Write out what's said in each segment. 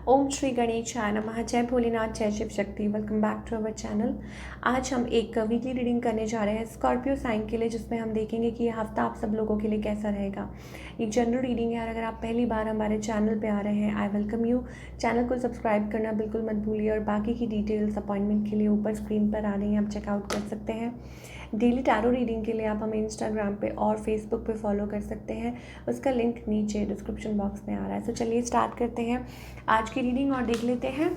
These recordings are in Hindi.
ओम श्री गणेशाय नमः। जय भोलेनाथ, जय Shiv Shakti. Welcome back to our channel. आज हम एक वीकली रीडिंग करने जा रहे हैं स्कॉर्पियो साइन के लिए, जिसमें हम देखेंगे कि ये हफ्ता आप सब लोगों के लिए कैसा रहेगा। एक जनरल रीडिंग है और अगर आप पहली बार हमारे चैनल पे आ रहे हैं, आई वेलकम यू। चैनल को सब्सक्राइब करना बिल्कुल मत भूलिए और बाकी की डिटेल्स अपॉइंटमेंट के लिए ऊपर स्क्रीन पर आ रही हैं, आप चेकआउट कर सकते हैं। डेली टैरो रीडिंग के लिए आप हमें इंस्टाग्राम पे और फेसबुक पे फॉलो कर सकते हैं, उसका लिंक नीचे डिस्क्रिप्शन बॉक्स में आ रहा है। तो चलिए स्टार्ट करते हैं आज की रीडिंग और देख लेते हैं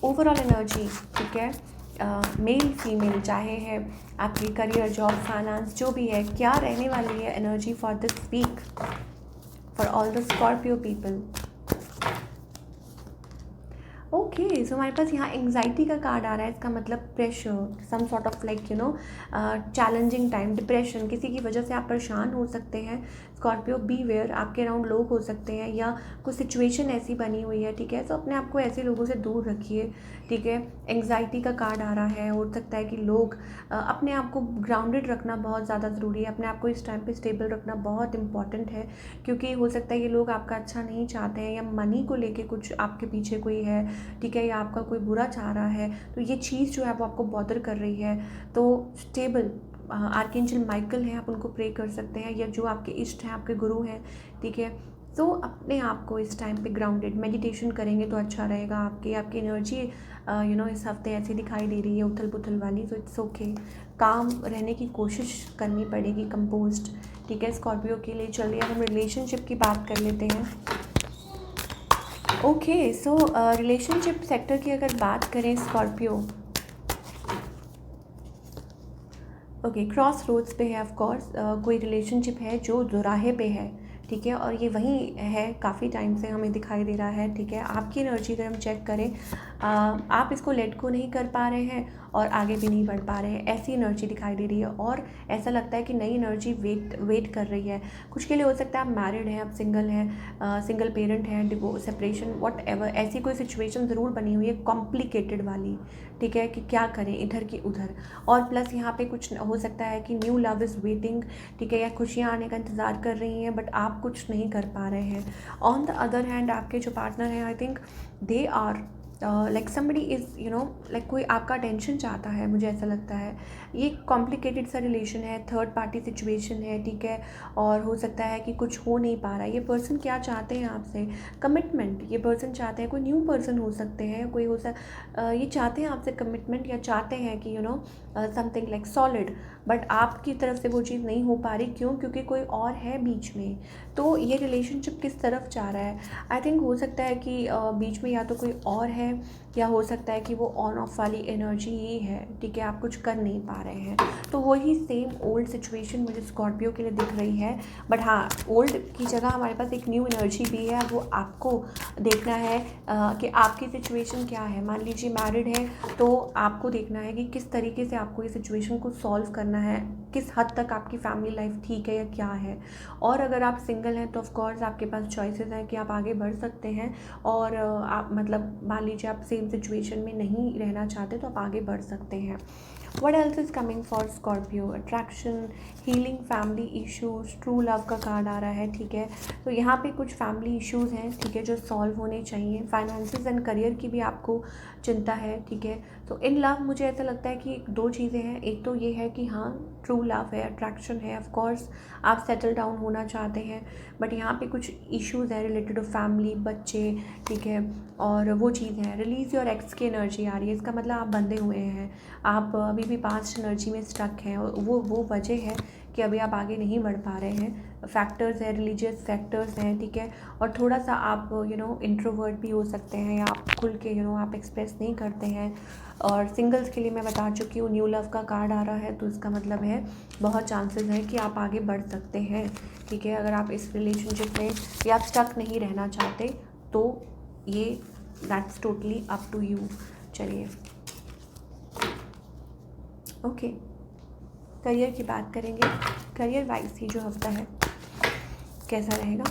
ओवरऑल एनर्जी। ठीक है, मेल फीमेल चाहे है, आपकी करियर, जॉब, फाइनेंस, जो भी है, क्या रहने वाली है energy for this week for all the Scorpio people. Okay, so हमारे पास यहाँ एंग्जाइटी का कार्ड आ रहा है। इसका मतलब pressure, some sort of like challenging time, depression, किसी की वजह से आप परेशान हो सकते हैं। स्कॉर्पियो बी वेयर, आपके अराउंड लोग हो सकते हैं या कुछ सिचुएशन ऐसी बनी हुई है। ठीक है, तो अपने आप को ऐसे लोगों से दूर रखिए। ठीक है, एंग्जाइटी का कार्ड आ रहा है। हो सकता है कि लोग अपने आप को ग्राउंडेड रखना बहुत ज़्यादा ज़रूरी है। अपने आप को इस टाइम पे स्टेबल रखना बहुत इंपॉर्टेंट है, क्योंकि हो सकता है ये लोग आपका अच्छा नहीं चाहते हैं या मनी को लेके कुछ आपके पीछे कोई है। ठीक है, या आपका कोई बुरा चाह रहा है, तो ये चीज़ जो है वो आपको बॉदर कर रही है। तो स्टेबल आर्कएंजल माइकल हैं, आप उनको प्रे कर सकते हैं, या जो आपके इष्ट हैं, आपके गुरु हैं। ठीक है, तो अपने आप को इस टाइम पे ग्राउंडेड मेडिटेशन करेंगे तो अच्छा रहेगा। आपकी एनर्जी इस हफ्ते ऐसी दिखाई दे रही है उथल पुथल वाली, तो इट्स ओके। काम रहने की कोशिश करनी पड़ेगी, कंपोज्ड। ठीक है, स्कॉर्पियो के लिए। चलिए अब हम रिलेशनशिप की बात कर लेते हैं। ओके, सो रिलेशनशिप सेक्टर की अगर बात करें स्कॉर्पियो, ओके, क्रॉस रोड्स पे है। ऑफ कोर्स कोई रिलेशनशिप है जो दोराहे पे है। ठीक है, और ये वहीं है, काफ़ी टाइम से हमें दिखाई दे रहा है। ठीक है, आपकी एनर्जी अगर हम चेक करें, आप इसको लेट को नहीं कर पा रहे हैं और आगे भी नहीं बढ़ पा रहे हैं, ऐसी एनर्जी दिखाई दे रही है। और ऐसा लगता है कि नई एनर्जी वेट कर रही है। कुछ के लिए हो सकता है आप मैरिड हैं, आप सिंगल हैं, सिंगल पेरेंट हैं, डिवोर्स, सेपरेशन, वॉट एवर, ऐसी कोई सिचुएशन ज़रूर बनी हुई है कॉम्प्लिकेटेड वाली। ठीक है, कि क्या करें इधर की उधर। और प्लस यहाँ पे कुछ हो सकता है कि न्यू लव इज़ वेटिंग। ठीक है, या खुशियाँ आने का इंतज़ार कर रही हैं, बट आप कुछ नहीं कर पा रहे हैं। ऑन द अदर हैंड, आपके जो पार्टनर हैं, I think they are like somebody is like कोई आपका अटेंशन चाहता है, मुझे ऐसा लगता है। ये कॉम्प्लिकेटेड सा रिलेशन है, थर्ड पार्टी सिचुएशन है। ठीक है, और हो सकता है कि कुछ हो नहीं पा रहा है। ये पर्सन क्या चाहते हैं आपसे? कमिटमेंट। ये पर्सन चाहते हैं, कोई न्यू पर्सन हो सकते हैं, कोई ये चाहते हैं आपसे कमिटमेंट, या चाहते हैं कि समथिंग लाइक सॉलिड, बट आपकी तरफ से वो चीज़ नहीं हो पा रही। क्यों? क्योंकि कोई और है बीच में। तो ये रिलेशनशिप किस तरफ जा रहा है? आई थिंक हो सकता है कि बीच में या तो कोई और है, या हो सकता है कि वो ऑन ऑफ वाली एनर्जी ही है। ठीक है, आप कुछ कर नहीं पा रहे हैं। तो वही सेम ओल्ड सिचुएशन मुझे स्कॉर्पियो के लिए दिख रही है। बट हाँ, ओल्ड की जगह हमारे पास एक न्यू एनर्जी भी है। वो आपको देखना है कि आपकी सिचुएशन क्या है। मान लीजिए मैरिड है, तो आपको देखना है कि किस तरीके से आपको ये सिचुएशन को सॉल्व करना है, किस हद तक आपकी फैमिली लाइफ ठीक है या क्या है। और अगर आप सिंगल हैं तो ऑफ कोर्स आपके पास चॉइसेस हैं कि आप आगे बढ़ सकते हैं, और आप मतलब मान लीजिए आप सेम सिचुएशन में नहीं रहना चाहते तो आप आगे बढ़ सकते हैं। What else is coming for Scorpio? Attraction, healing, family issues, true love का कार्ड आ रहा है। ठीक है, तो यहाँ पे कुछ फैमिली इश्यूज़ हैं, ठीक है, जो सॉल्व होने चाहिए। फाइनेंसिस एंड करियर की भी आपको चिंता है। ठीक है, तो इन लव मुझे ऐसा लगता है कि दो चीज़ें हैं। एक तो ये है कि हाँ, ट्रू लव है, अट्रैक्शन है, ऑफ कोर्स आप सेटल डाउन होना चाहते हैं, बट यहाँ पे कुछ इश्यूज़ हैं रिलेटेड टू फैमिली, बच्चे। ठीक है, और वो चीज़ है। रिलीज़ योर एक्स की एनर्जी आ रही है। इसका मतलब आप बंधे हुए हैं, आप अभी भी पास्ट एनर्जी में स्टक हैं, और वो वजह है कि अभी आप आगे नहीं बढ़ पा रहे हैं। फैक्टर्स हैं, रिलीजियस फैक्टर्स हैं। ठीक है, और थोड़ा सा आप इंट्रोवर्ट भी हो सकते हैं, या आप खुल के आप एक्सप्रेस नहीं करते हैं। और सिंगल्स के लिए मैं बता चुकी हूँ, न्यू लव का कार्ड आ रहा है, तो इसका मतलब है बहुत चांसेस हैं कि आप आगे बढ़ सकते हैं। ठीक है, अगर आप इस रिलेशनशिप में या आप स्टक नहीं रहना चाहते, तो ये that's totally up to you. चलिए ओके, करियर की बात करेंगे। करियर वाइज ही जो हफ्ता है कैसा रहेगा?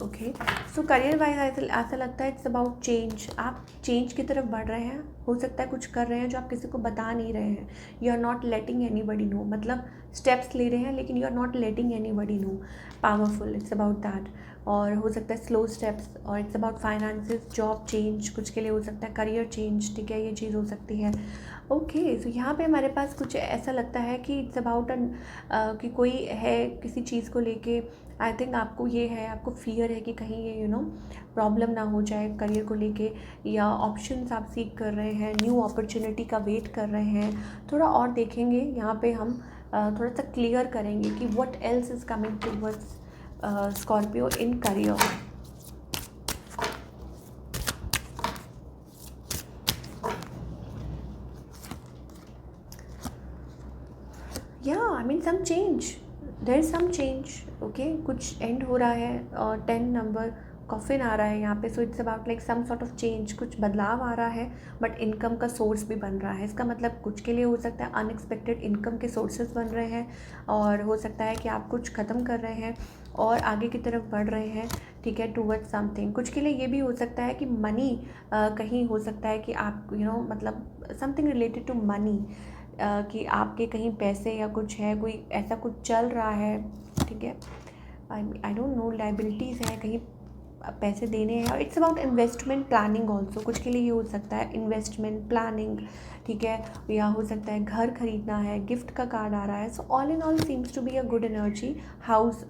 ओके, सो करियर वाइज ऐसा लगता है इट्स अबाउट चेंज। आप चेंज की तरफ बढ़ रहे हैं। हो सकता है कुछ कर रहे हैं जो आप किसी को बता नहीं रहे हैं। You are not letting anybody know, मतलब स्टेप्स ले रहे हैं, लेकिन you are not letting anybody know, powerful, it's about that. और हो सकता है स्लो स्टेप्स, और it's about finances, job change, कुछ के लिए हो सकता है करियर चेंज, ठीक है, ये चीज़ हो सकती है। ओके, सो यहाँ पे हमारे पास कुछ ऐसा लगता है कि इट्स अबाउट कि कोई है किसी चीज़ को लेके, आई थिंक आपको ये है, आपको फियर है कि कहीं ये प्रॉब्लम ना हो जाए करियर को लेके, या ऑप्शंस आप सीख कर रहे हैं, न्यू अपॉर्चुनिटी का वेट कर रहे हैं। थोड़ा और देखेंगे यहाँ पे हम, थोड़ा सा क्लियर करेंगे कि what else is coming towards Scorpio in career. I mean some change, there is some change. Okay, कुछ एंड हो रहा है, और 10 नंबर कॉफिन आ रहा है यहाँ पे। So it's about like some sort of change, कुछ बदलाव आ रहा है, बट इनकम का सोर्स भी बन रहा है। इसका मतलब कुछ के लिए हो सकता है अनएक्सपेक्टेड इनकम के सोर्सेज बन रहे हैं, और हो सकता है कि आप कुछ ख़त्म कर रहे हैं और आगे की तरफ बढ़ रहे हैं, ठीक है, टूवर्ड्स समथिंग। कुछ के लिए ये भी हो सकता है कि मनी कहीं हो सकता है कि आप मतलब समथिंग रिलेटेड टू मनी, कि आपके कहीं पैसे या कुछ है, कोई ऐसा कुछ चल रहा है, ठीक है, आई डोंट नो, लाइबिलिटीज़ है, कहीं पैसे देने हैं। और it's about investment planning also, कुछ के लिए ये हो सकता है इन्वेस्टमेंट प्लानिंग, ठीक है, या हो सकता है घर खरीदना है, गिफ्ट का कार्ड आ रहा है। So all in all seems to be a good energy. House,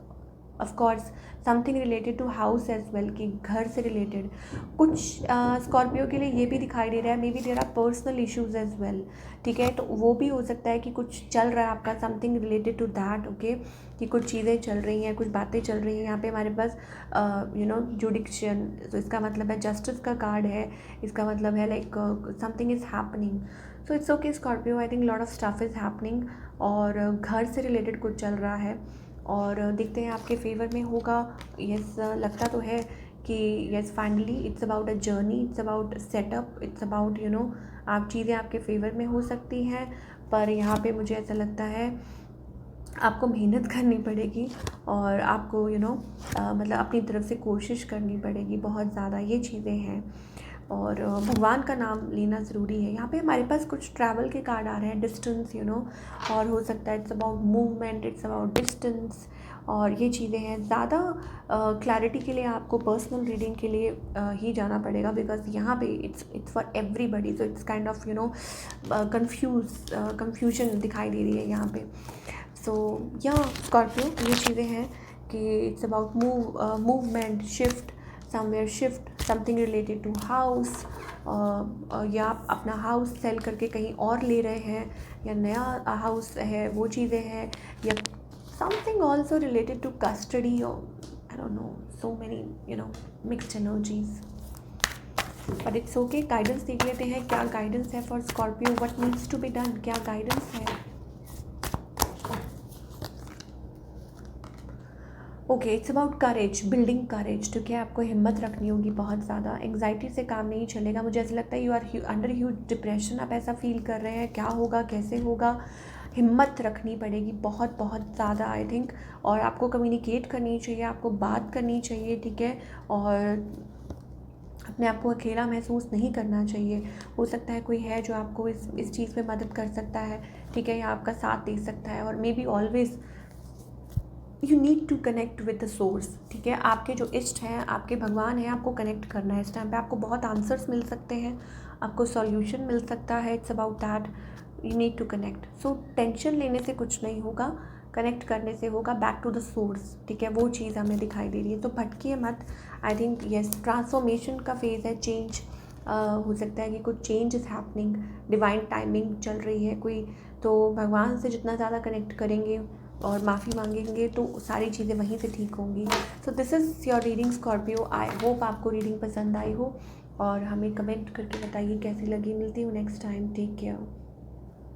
of course something related to house as well, कि घर से रिलेटेड कुछ स्कॉर्पियो के लिए ये भी दिखाई दे रहा है, maybe there are personal issues as well, ठीक है, तो वो भी हो सकता है कि कुछ चल रहा है आपका, something related to that. Okay, कि कुछ चीज़ें चल रही हैं, कुछ बातें चल रही हैं। यहाँ पे हमारे पास जुडिक्शन, तो इसका मतलब है जस्टिस का कार्ड है, इसका मतलब है like something is happening. So it's okay Scorpio, I think lot of stuff is happening, और घर से रिलेटेड कुछ चल रहा है, और देखते हैं आपके फेवर में होगा। यस, लगता तो है कि yes, finally it's about a journey, it's about setup, it's about आप चीज़ें आपके फेवर में हो सकती हैं, पर यहाँ पे मुझे ऐसा लगता है आपको मेहनत करनी पड़ेगी, और आपको मतलब अपनी तरफ से कोशिश करनी पड़ेगी बहुत ज़्यादा, ये चीज़ें हैं। और भगवान का नाम लेना ज़रूरी है। यहाँ पे हमारे पास कुछ ट्रैवल के कार्ड आ रहे हैं, डिस्टेंस, और हो सकता है it's about movement, it's about distance, और ये चीज़ें हैं। ज़्यादा क्लैरिटी के लिए आपको पर्सनल रीडिंग के लिए ही जाना पड़ेगा, बिकॉज यहाँ पे it's for everybody, so it's kind of confusion दिखाई दे रही है यहाँ पे। सो या स्कॉर्पियो, ये चीज़ें हैं कि it's about movement, shift, somewhere shift, something related to house, या आप अपना हाउस सेल करके कहीं और ले रहे हैं, या नया हाउस है वो चीज़ें हैं, या something also related to custody, और I don't know, so many mixed energies, but it's okay. Guidance देख लेते हैं, क्या गाइडेंस है for Scorpio, what needs to be done, क्या गाइडेंस है। Okay, it's about courage, building courage, ठीक है, आपको हिम्मत रखनी होगी बहुत ज़्यादा। एंग्जाइटी से काम नहीं चलेगा, मुझे ऐसा लगता है you are under huge depression, आप ऐसा फील कर रहे हैं, क्या होगा, कैसे होगा, हिम्मत रखनी पड़ेगी बहुत बहुत ज़्यादा, आई थिंक। और आपको कम्युनिकेट करनी चाहिए, आपको बात करनी चाहिए, ठीक है, और अपने आप को अकेला महसूस नहीं करना चाहिए। हो सकता है कोई है जो आपको इस चीज़ में मदद कर सकता है, ठीक है, या आपका साथ दे सकता है, और maybe always you need to connect with the source, ठीक है, आपके जो इष्ट हैं, आपके भगवान हैं, आपको कनेक्ट करना है। इस टाइम पे आपको बहुत आंसर्स मिल सकते हैं, आपको सॉल्यूशन मिल सकता है, it's about that, you need to connect. So tension लेने से कुछ नहीं होगा, कनेक्ट करने से होगा, बैक टू द सोर्स, ठीक है, वो चीज़ हमें दिखाई दे रही है। तो भटकिए मत, आई थिंक यस, ट्रांसफॉर्मेशन का फेज़ है, चेंज हो सकता है कि कुछ change is happening, divine timing चल रही है कोई, तो भगवान से जितना ज़्यादा कनेक्ट करेंगे और माफ़ी मांगेंगे तो सारी चीज़ें वहीं से ठीक होंगी। So this is your reading Scorpio, I hope आपको रीडिंग पसंद आई हो, और हमें कमेंट करके बताइए कैसी लगी। मिलती हूँ नेक्स्ट टाइम, टेक केयर।